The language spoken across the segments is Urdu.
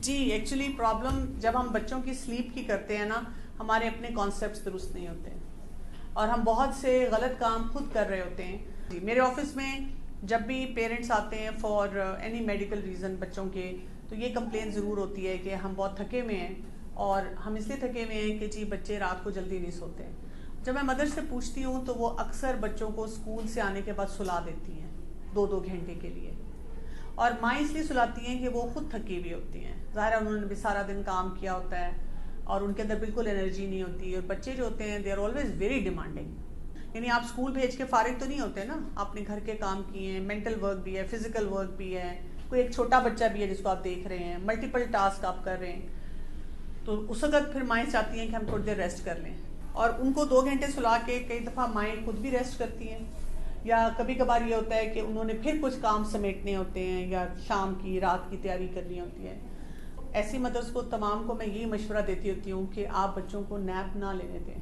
جی ایکچولی پرابلم جب ہم بچوں کی سلیپ کی کرتے ہیں نا، ہمارے اپنے کانسیپٹس درست نہیں ہوتے ہیں اور ہم بہت سے غلط کام خود کر رہے ہوتے ہیں. جی میرے آفس میں جب بھی پیرنٹس آتے ہیں فار اینی میڈیکل ریزن بچوں کے، تو یہ کمپلین ضرور ہوتی ہے کہ ہم بہت تھکے ہوئے ہیں، اور ہم اس لیے تھکے ہوئے ہیں کہ جی بچے رات کو جلدی نہیں سوتے. جب میں مدر سے پوچھتی ہوں تو وہ اکثر بچوں کو اسکول سے آنے کے بعد سلا دیتی ہیں 2-2 گھنٹے کے لیے، اور مائیں اس لیے سلاتی ہیں کہ وہ خود تھکی ہوئی ہوتی ہیں. ظاہر ہے انہوں نے بھی سارا دن کام کیا ہوتا ہے اور ان کے اندر بالکل انرجی نہیں ہوتی. اور بچے جو ہوتے ہیں they are always very demanding. یعنی آپ اسکول بھیج کے فارغ تو نہیں ہوتے نا، اپنے گھر کے کام کیے ہیں، مینٹل ورک بھی ہے، فزیکل ورک بھی ہے، کوئی ایک چھوٹا بچہ بھی ہے جس کو آپ دیکھ رہے ہیں، ملٹیپل ٹاسک آپ کر رہے ہیں. تو اس وقت پھر مائیں چاہتی ہیں کہ ہم تھوڑی دیر ریسٹ کر لیں، اور ان کو 2 گھنٹے سلا کے کئی دفعہ مائیں خود بھی ریسٹ کرتی ہیں. یا کبھی کبھار یہ ہوتا ہے کہ انہوں نے پھر کچھ کام سمیٹنے ہوتے ہیں یا شام کی رات کی تیاری کرنی ہوتی ہے. ایسی مدرس کو تمام کو میں یہی مشورہ دیتی ہوتی ہوں کہ آپ بچوں کو نیپ نہ لینے دیں،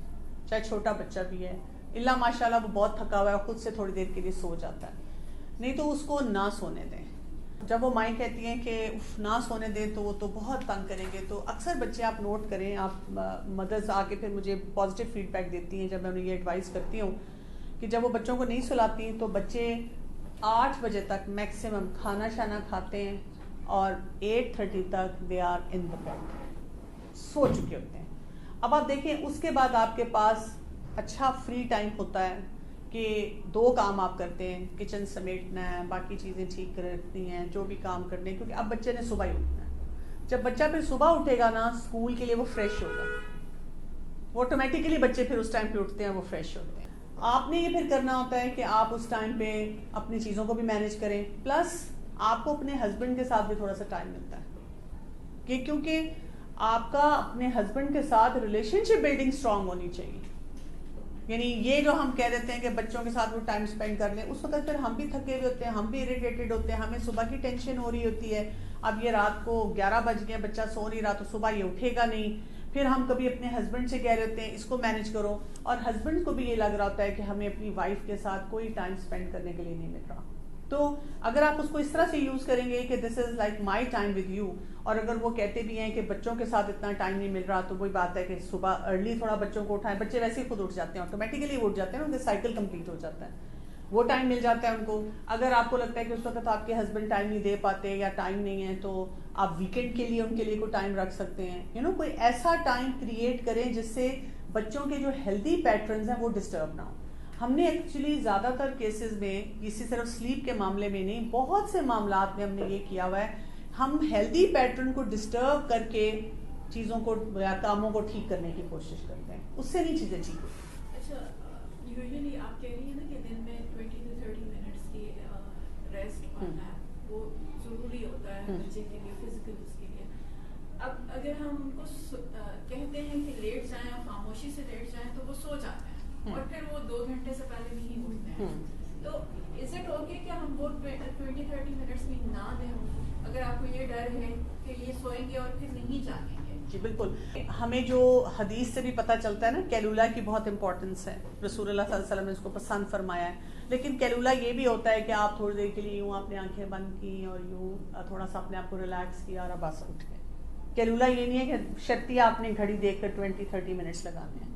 چاہے چھوٹا بچہ بھی ہے. اللہ ماشاء اللہ وہ بہت تھکا ہوا ہے، خود سے تھوڑی دیر کے لیے سو جاتا ہے، نہیں تو اس کو نہ سونے دیں. جب وہ مائیں کہتی ہیں کہ نہ سونے دیں تو وہ تو بہت تنگ کریں گے. تو اکثر بچے آپ نوٹ کریں، آپ مدرس آ کے پھر مجھے پازیٹیو فیڈ بیک دیتی ہیں جب میں انہیں یہ ایڈوائز کرتی ہوں کہ جب وہ بچوں کو نہیں سلاتی تو بچے 8 بجے تک میکسیمم کھانا شانا کھاتے ہیں اور 8:30 تک they are in the bed, سو چکے ہوتے ہیں. اب آپ دیکھیں اس کے بعد آپ کے پاس اچھا فری ٹائم ہوتا ہے کہ 2 کام آپ کرتے ہیں، کچن سمیٹنا ہے، باقی چیزیں ٹھیک کرنی ہیں، جو بھی کام کرنے ہیں، کیونکہ اب بچے نے صبح ہی اٹھنا ہے. جب بچہ پھر صبح اٹھے گا نا اسکول کے لیے، وہ فریش ہوگا، وہ آٹومیٹیکلی بچے پھر اس ٹائم پہ اٹھتے ہیں، وہ فریش ہوتے ہیں. آپ نے یہ پھر کرنا ہوتا ہے کہ آپ اس ٹائم پہ اپنی چیزوں کو بھی مینیج کریں، پلس آپ کو اپنے ہسبینڈ کے ساتھ بھی تھوڑا سا ٹائم ملتا ہے، کیونکہ آپ کا اپنے ہسبینڈ کے ساتھ ریلیشن شپ بلڈنگ اسٹرانگ ہونی چاہیے. یعنی یہ جو ہم کہہ دیتے ہیں کہ بچوں کے ساتھ وہ ٹائم اسپینڈ کر لیں، اس وقت پھر ہم بھی تھکے ہوئے ہوتے ہیں، ہم بھی اریٹیٹڈ ہوتے ہیں، ہمیں صبح کی ٹینشن ہو رہی ہوتی ہے. اب یہ رات کو 11 بج گئے، بچہ سو نہیں رہا، تو صبح یہ اٹھے گا نہیں. پھر ہم کبھی اپنے ہسبینڈ سے کہہ رہے ہوتے ہیں اس کو مینیج کرو، اور ہسبینڈ کو بھی یہ لگ رہا ہوتا ہے کہ ہمیں اپنی وائف کے ساتھ کوئی ٹائم اسپینڈ کرنے کے لیے نہیں مل رہا. تو اگر آپ اس کو اس طرح سے یوز کریں گے کہ this is like my time with you, اور اگر وہ کہتے بھی ہیں کہ بچوں کے ساتھ اتنا ٹائم نہیں مل رہا، تو وہی بات ہے کہ صبح ارلی تھوڑا بچوں کو اٹھائیں. بچے ویسے ہی خود اٹھ جاتے ہیں، آٹومیٹیکلی اٹھ جاتے ہیں، ان کے سائیکل کمپلیٹ ہو جاتا ہے، وہ ٹائم مل جاتا ہے ان کو. اگر آپ کو لگتا ہے کہ اس وقت آپ کے ہسبینڈ ٹائم نہیں دے پاتے یا ٹائم نہیں ہے، تو آپ ویکینڈ کے لیے ان کے لیے کوئی ٹائم رکھ سکتے ہیں. کوئی ایسا ٹائم کریٹ کریں جس سے بچوں کے جو ہیلدی پیٹرنز ہیں وہ ڈسٹرب نہ ہوں. ہم نے ایکچولی زیادہ تر کیسز میں، کسی صرف سلیپ کے معاملے میں نہیں، بہت سے معاملات میں ہم نے یہ کیا ہوا ہے، ہم ہیلدی پیٹرن کو ڈسٹرب کر کے چیزوں کو یا کاموں کو ٹھیک کرنے کی کوشش کرتے ہیں، اس سے نہیں چیزیں ٹھیک ہوتی. اچھا، یوزلی آپ کہہ رہی ہیں نا کہ دن میں 20 to 30 منٹس کی ریسٹ پانا ہے، وہ ضروری ہوتا ہے بچے کے لیے، فزیکل اس کے لیے. اب اگر ہم ان کو کہتے ہیں کہ لیٹ جائیں اور خاموشی سے لیٹ جائیں تو وہ سو جاتے ہیں اور پھر وہ 2 گھنٹے سے پہلے نہیں اٹھتے ہیں. تو از اٹ اوکے کہ ہم وہ 20-30 منٹس بھی نہ دیں اگر آپ کو یہ ڈر ہے کہ یہ سوئیں گے اور پھر نہیں جاگیں گے؟ جی بالکل. ہمیں جو حدیث سے بھی پتہ چلتا ہے نا، کیلولا کی بہت امپورٹنس ہے، رسول اللہ صلی اللہ علیہ وسلم نے اس کو پسند فرمایا ہے. لیکن کیلولا یہ بھی ہوتا ہے کہ آپ تھوڑی دیر کے لیے یوں اپنی آنکھیں بند کی اور یوں تھوڑا سا اپنے آپ کو ریلیکس کیا اور بس اٹھ گئے. کیلولا یہ نہیں ہے کہ شرطیہ آپ نے گھڑی دیکھ کر 20-30 منٹس لگانے ہیں.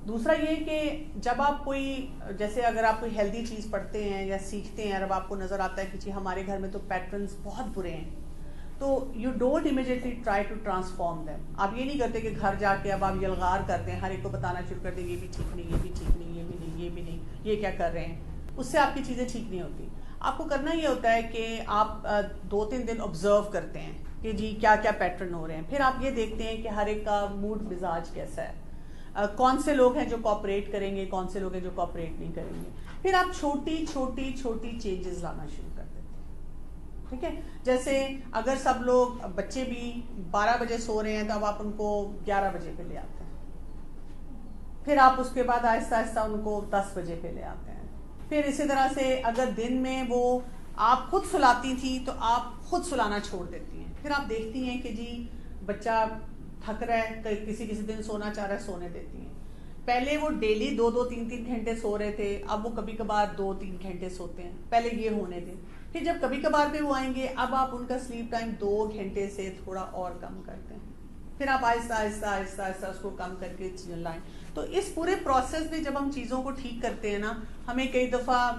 دوسرا یہ کہ جب آپ کوئی، جیسے اگر آپ کوئی ہیلدی چیز پڑھتے ہیں یا سیکھتے ہیں، اور آپ کو نظر آتا ہے کہ جی ہمارے گھر میں تو پیٹرنز بہت برے ہیں، تو you don't immediately try to transform them. آپ یہ نہیں کرتے کہ گھر جا کے اب آپ یلغار کر دیں، ہر ایک کو بتانا شروع کر دیں یہ بھی ٹھیک نہیں، یہ بھی ٹھیک نہیں، یہ بھی نہیں، یہ بھی نہیں، یہ کیا کر رہے ہیں. اس سے آپ کی چیزیں ٹھیک نہیں ہوتی. آپ کو کرنا یہ ہوتا ہے کہ آپ 2-3 دن آبزرو کرتے ہیں کہ جی کیا کیا پیٹرن ہو رہے ہیں. پھر آپ یہ دیکھتے ہیں کہ ہر ایک کا موڈ مزاج کیسا ہے، کون سے لوگ ہیں جو کوآپریٹ کریں گے، کون سے لوگ ہیں جو کوآپریٹ نہیں کریں گے. پھر آپ چھوٹی چھوٹی چھوٹی چینجز لانا شروع کر دیتے ہیں. ٹھیک ہے، جیسے اگر سب لوگ، بچے بھی 12 بجے سو رہے ہیں تو اب آپ ان کو 11 بجے پہ لے آتے ہیں. پھر آپ اس کے بعد آہستہ آہستہ ان کو 10 بجے پہ لے آتے ہیں. پھر اسی طرح سے اگر دن میں وہ آپ خود سلاتی تھی تو آپ خود سلانا چھوڑ دیتی ہیں. پھر آپ دیکھتی ہیں کہ جی بچہ تھک رہا ہے، کسی دن سونا چاہ رہا ہے، سونے دیتی ہیں. پہلے وہ ڈیلی 2-3 گھنٹے سو رہے تھے، اب وہ کبھی کبھار 2-3 گھنٹے سوتے ہیں. پہلے یہ ہونے دیں. پھر جب کبھی کبھار پہ وہ آئیں گے اب آپ ان کا سلیپ ٹائم 2 گھنٹے سے تھوڑا اور کم کرتے ہیں, پھر آپ آہستہ آہستہ آہستہ آہستہ اس کو کم کر کے لائیں. تو اس پورے پروسیس میں جب ہم چیزوں کو ٹھیک کرتے ہیں نا, ہمیں کئی دفعہ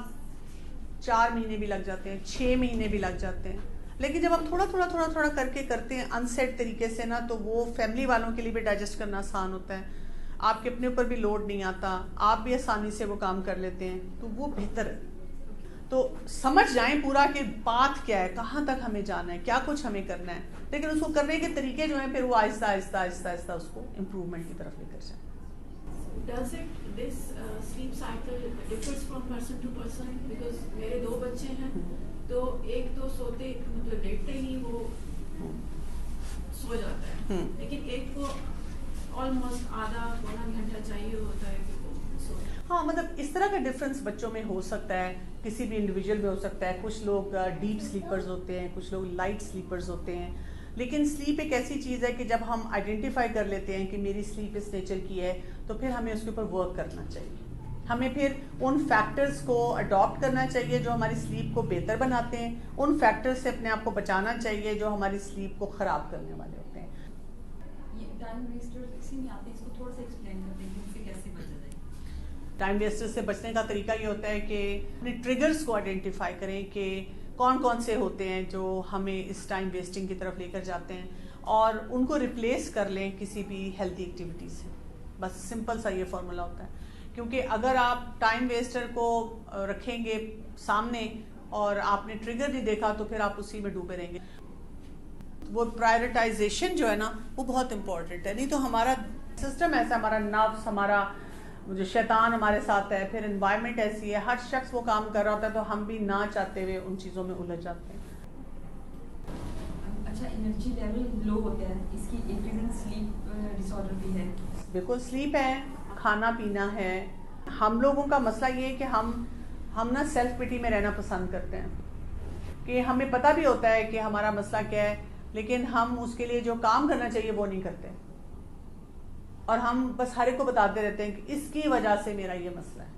4 مہینے بھی لگ جاتے ہیں, 6 مہینے بھی لگ جاتے ہیں, لیکن جب ہم تھوڑا تھوڑا تھوڑا تھوڑا کر کے کرتے ہیں انسیٹ طریقے سے نا, تو وہ فیملی والوں کے لیے بھی ڈائجسٹ کرنا آسان ہوتا ہے, آپ کے اپنے اوپر بھی لوڈ نہیں آتا, آپ بھی آسانی سے وہ کام کر لیتے ہیں, تو وہ بہتر ہے. تو سمجھ جائیں پورا کہ بات کیا ہے, کہاں تک ہمیں جانا ہے, کیا کچھ ہمیں کرنا ہے, لیکن اس کو کرنے کے طریقے جو ہیں پھر وہ آہستہ آہستہ آہستہ آہستہ اس کو امپروومنٹ کی طرف لے کر جائیں. Does this sleep cycle differs from person to person? Because میرے 2 بچے ہیں, تو ایک تو سوتے مطلب لیٹتے ہی وہ سو جاتا ہے, لیکن ایک کو آلموسٹ آدھا پونا گھنٹہ چاہیے ہوتا ہے کہ وہ سو جائے. ہاں, مطلب اس طرح کا ڈفرینس بچوں میں ہو سکتا ہے, کسی بھی انڈیویجول میں ہو سکتا ہے. کچھ لوگ ڈیپ سلیپرز ہوتے ہیں, کچھ لوگ لائٹ سلیپرز ہوتے ہیں. لیکن سلیپ ایک ایسی چیز ہے کہ جب ہم آئیڈینٹیفائی کر لیتے ہیں کہ میری سلیپ اس نیچر کی ہے, تو پھر ہمیں اس کے اوپر ورک کرنا چاہیے. ہمیں پھر ان فیکٹرز کو اڈاپٹ کرنا چاہیے جو ہماری سلیپ کو بہتر بناتے ہیں, ان فیکٹرز سے اپنے آپ کو بچانا چاہیے جو ہماری سلیپ کو خراب کرنے والے ہوتے ہیں. ٹائم ویسٹر سے بچنے کا طریقہ یہ ہوتا ہے کہ اپنے ٹریگرز کو آئیڈینٹیفائی کریں کہ کون کون سے ہوتے ہیں جو ہمیں اس ٹائم ویسٹنگ کی طرف لے کر جاتے ہیں, اور ان کو ریپلیس کر لیں کسی بھی ہیلتھی ایکٹیویٹی سے. بس سمپل سا یہ فارمولا ہوتا ہے, کیونکہ اگر آپ ٹائم ویسٹر کو رکھیں گے سامنے اور آپ نے ٹریگر نہیں دیکھا تو پھر آپ اسی میں ڈوبے رہیں گے. وہ پرائرٹائزیشن جو ہے نا وہ بہت امپورٹنٹ ہے, نہیں تو ہمارا سسٹم ایسا, ہمارا نفس, ہمارا جو شیطان ہمارے ساتھ ہے, پھر انوائرمنٹ ایسی ہے, ہر شخص وہ کام کر رہا ہوتا ہے تو ہم بھی نہ چاہتے ہوئے ان چیزوں میں الجھ جاتے ہیں. اچھا, انرجی لیول لو ہوتا ہے, اس کی ایک ریزن سلیپ ڈس آرڈر بھی ہے. بالکل, سلیپ ہے, کھانا پینا ہے. ہم لوگوں کا مسئلہ یہ ہے کہ ہم نا سیلف پٹی میں رہنا پسند کرتے ہیں, کہ ہمیں پتہ بھی ہوتا ہے کہ ہمارا مسئلہ کیا ہے, لیکن ہم اس کے لیے جو کام کرنا چاہیے وہ نہیں کرتے, اور ہم بس ہر ایک کو بتاتے رہتے ہیں کہ اس کی وجہ سے میرا یہ مسئلہ ہے.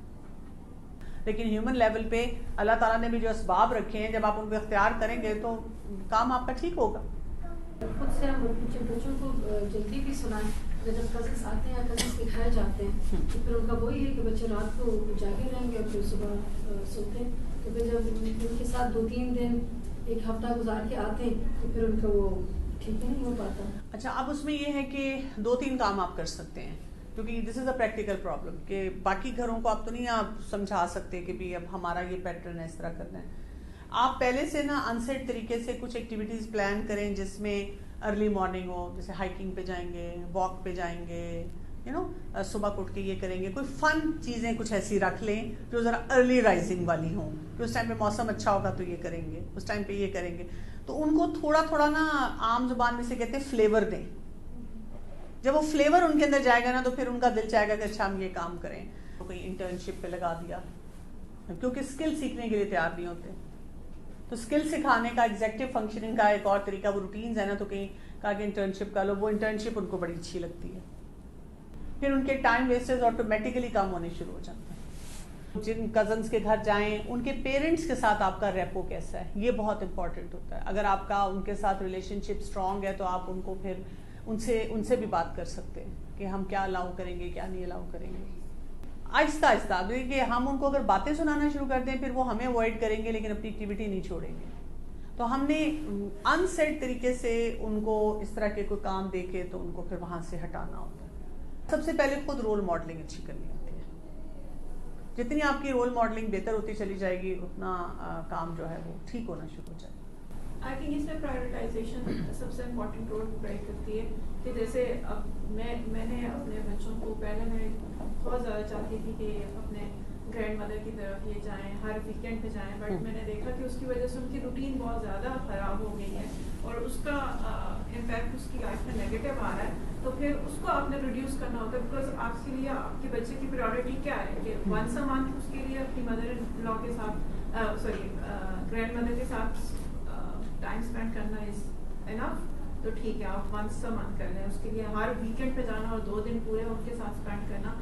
لیکن ہیومن لیول پہ اللہ تعالیٰ نے بھی جو اسباب رکھے ہیں, جب آپ ان کو اختیار کریں گے تو کام آپ کا ٹھیک ہوگا. خود سے ہم بچوں کو جلدی بھی سنائیں, جب کزنس آتے ہیں, کزنس کے گھر جاتے ہیں, تو پھر ان کا وہی ہے کہ بچے رات کو جاگے رہیں گے اور پھر صبح سوتے ہیں. تو پھر جب ان کے ساتھ 2-3 دن 1 ہفتہ گزار کے آتے ہیں تو پھر ان کا وہ ٹھیک نہیں ہو پاتا. اچھا, اب اس میں یہ ہے کہ 2-3 کام آپ کر سکتے ہیں, کیونکہ دس از اے پریکٹیکل پرابلم, کہ باقی گھروں کو آپ تو نہیں آپ سمجھا سکتے کہ بھی اب ہمارا یہ پیٹرن ہے, اس طرح کرنا ہے. آپ پہلے سے نا انسیٹ طریقے سے کچھ ایکٹیویٹیز پلان کریں جس میں ارلی مارننگ ہو, جیسے ہائکنگ پہ جائیں گے, واک پہ جائیں گے, صبح اٹھ کے یہ کریں گے. کوئی فن چیزیں کچھ ایسی رکھ لیں جو ذرا ارلی رائزنگ والی ہوں, کہ اس ٹائم پہ موسم اچھا ہوگا تو یہ کریں گے, اس ٹائم پہ یہ کریں گے. تو ان کو تھوڑا تھوڑا نا عام زبان میں سے کہتے ہیں فلیور دیں. جب وہ فلیور ان کے اندر جائے گا نا تو پھر ان کا دل چاہے گا کہ اچھا ہم یہ کام کریں. کوئی انٹرنشپ پہ لگا دیا, کیونکہ اسکل سیکھنے کے لیے تیار نہیں ہوتے. تو اسکل سکھانے کا ایگزیکٹو فنکشننگ کا ایک اور طریقہ, وہ روٹینز ہے نا, تو کہیں کہا کہ انٹرنشپ کا لو, وہ انٹرنشپ ان کو بڑی اچھی لگتی ہے. پھر ان کے ٹائم ویسٹرز آٹومیٹیکلی کم ہونے شروع ہو جاتے ہیں. جن کزنس کے گھر جائیں, ان کے پیرنٹس کے ساتھ آپ کا ریپو کیسا ہے, یہ بہت امپورٹنٹ ہوتا ہے. اگر آپ کا ان کے ساتھ ریلیشن شپ اسٹرانگ ہے تو آپ ان کو پھر ان سے بھی بات کر سکتے ہیں کہ ہم کیا الاؤ کریں گے, کیا نہیں الاؤ کریں گے. آہستہ آہستہ, کہ ہم ان کو اگر باتیں سنانا شروع کر دیں پھر وہ ہمیں اوائڈ کریں گے لیکن اپنی ایکٹیویٹی نہیں چھوڑیں گے. تو ہم نے انسیٹ طریقے سے ان کو اس طرح کے کوئی کام دیکھے تو ان کو پھر وہاں سے ہٹانا ہوتا ہے. سب سے پہلے خود رول ماڈلنگ اچھی کرنی ہوتی ہے. جتنی آپ کی رول ماڈلنگ بہتر ہوتی چلی جائے گی اتنا کام جو ہے وہ ٹھیک ہونا شروع ہو جائے گا. آئی تھنک اس میں پرائیورٹائزیشن سب سے امپورٹنٹ رول پلے کرتی ہے. کہ جیسے اب میں نے اپنے بچوں کو, پہلے میں بہت زیادہ چاہتی تھی کہ اپنے گرینڈ مدر کی طرف یہ جائیں, ہر ویکینڈ پہ جائیں, بٹ میں نے دیکھا کہ اس کی وجہ سے ان کی روٹین بہت زیادہ خراب ہو گئی ہے اور اس کا امپیکٹ اس کی لائف میں نیگیٹو آ رہا ہے. تو پھر اس کو آپ نے ریڈیوس کرنا ہوتا ہے, بیکاز آپ کے لیے آپ کے بچے کی پریورٹی کیا ہے کہ ونس اے منتھ اس کے لیے اپنی مدر ان لا کے ساتھ گرینڈ مدر کے ساتھ ٹائم اسپینڈ کرنا از انف. تو ٹھیک ہے, آپ ونس اے منتھ کر لیں. اس کے لیے ہر ویکینڈ پہ جانا اور 2 دن پورے ان کے ساتھ اسپینڈ کرنا,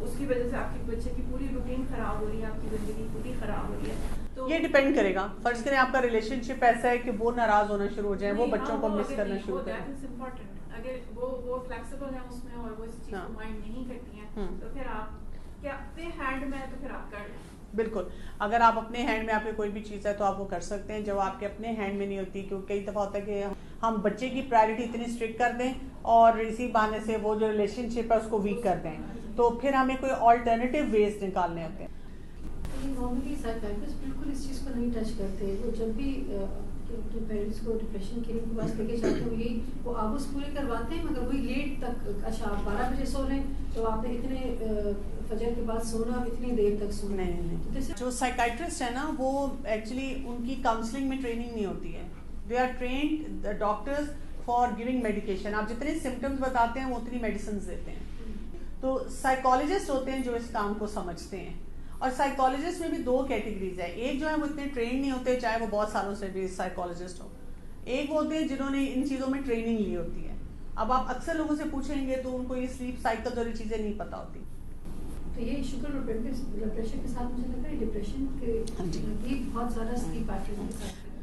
اس کی وجہ سے آپ کے بچے کی پوری روٹین خراب ہو رہی ہے, آپ کی زندگی پوری خراب ہو رہی ہے. یہ ڈیپینڈ کرے گا. فرض کریں آپ کا ریلیشن شپ ایسا ہے کہ وہ ناراض ہونا شروع ہو جائیں, وہ بچوں کو مس کرنا شروع کریں. اگر وہ فلیکسیبل ہیں اس میں اور وہ اس چیز کو مائنڈ نہیں کرتی ہیں تو پھر آپ کیا اپنے ہینڈ میں ہے تو پھر آپ کر لیں. بالکل, اگر آپ اپنے ہینڈ میں آپ کی کوئی بھی چیز ہے تو آپ وہ کر سکتے ہیں. جب آپ کے اپنے ہینڈ میں نہیں ہوتی, کیونکہ کئی دفعہ ہوتا ہے کہ ہم بچے کی پرائرٹی اتنی اسٹرکٹ کر دیں اور اسی بہانے سے وہ جو ریلیشن شپ ہے اس کو ویک کر دیں, تو پھر ہمیں کوئی آلٹرنیٹیو ویز نکالنے ہوتے ہیں. نارملی سائیکیٹرسٹ بالکل اس چیز کو نہیں ٹچ کرتے. وہ جب بھی اپنے پیرنٹس کو ڈپریشن کے پاس لے کے جاتے ہیں, وہ یہی وہ آبوس پورے کرواتے ہیں, مگر وہی لیٹ تک. اچھا آپ 12 بجے سو رہے ہیں تو آپ نے اتنے فجر کے بعد سونا, اتنی دیر تک سونا. نہیں, جو سائیکیٹرسٹ ہے نا وہ ایکچولی ان کی کاؤنسلنگ میں ٹریننگ نہیں ہوتی ہے. They are trained doctors for giving medication. آپ جتنے سمٹمس بتاتے ہیں وہ اتنی میڈیسنز دیتے ہیں. تو سائیکالوجسٹ ہوتے ہیں جو اس کام کو سمجھتے ہیں. اور سائیکالوجسٹ میں بھی 2 کیٹیگریز ہیں. ایک جو ہے وہ اتنے ٹرینڈ نہیں ہوتے, چاہے وہ بہت سالوں سے بھی سائیکالوجسٹ ہو. ایک وہ ہوتے ہیں جنہوں نے ان چیزوں میں ٹریننگ لی ہوتی ہے. اب آپ اکثر لوگوں سے پوچھیں گے تو ان کو یہ سلیپ سائیکل اور یہ چیزیں نہیں پتہ ہوتی. تو یہ شوگر اور بلڈ پریشر کے ساتھ مجھے لگتا ہے ڈپریشن کے بہت زیادہ سلیپ پیٹرن کے ساتھ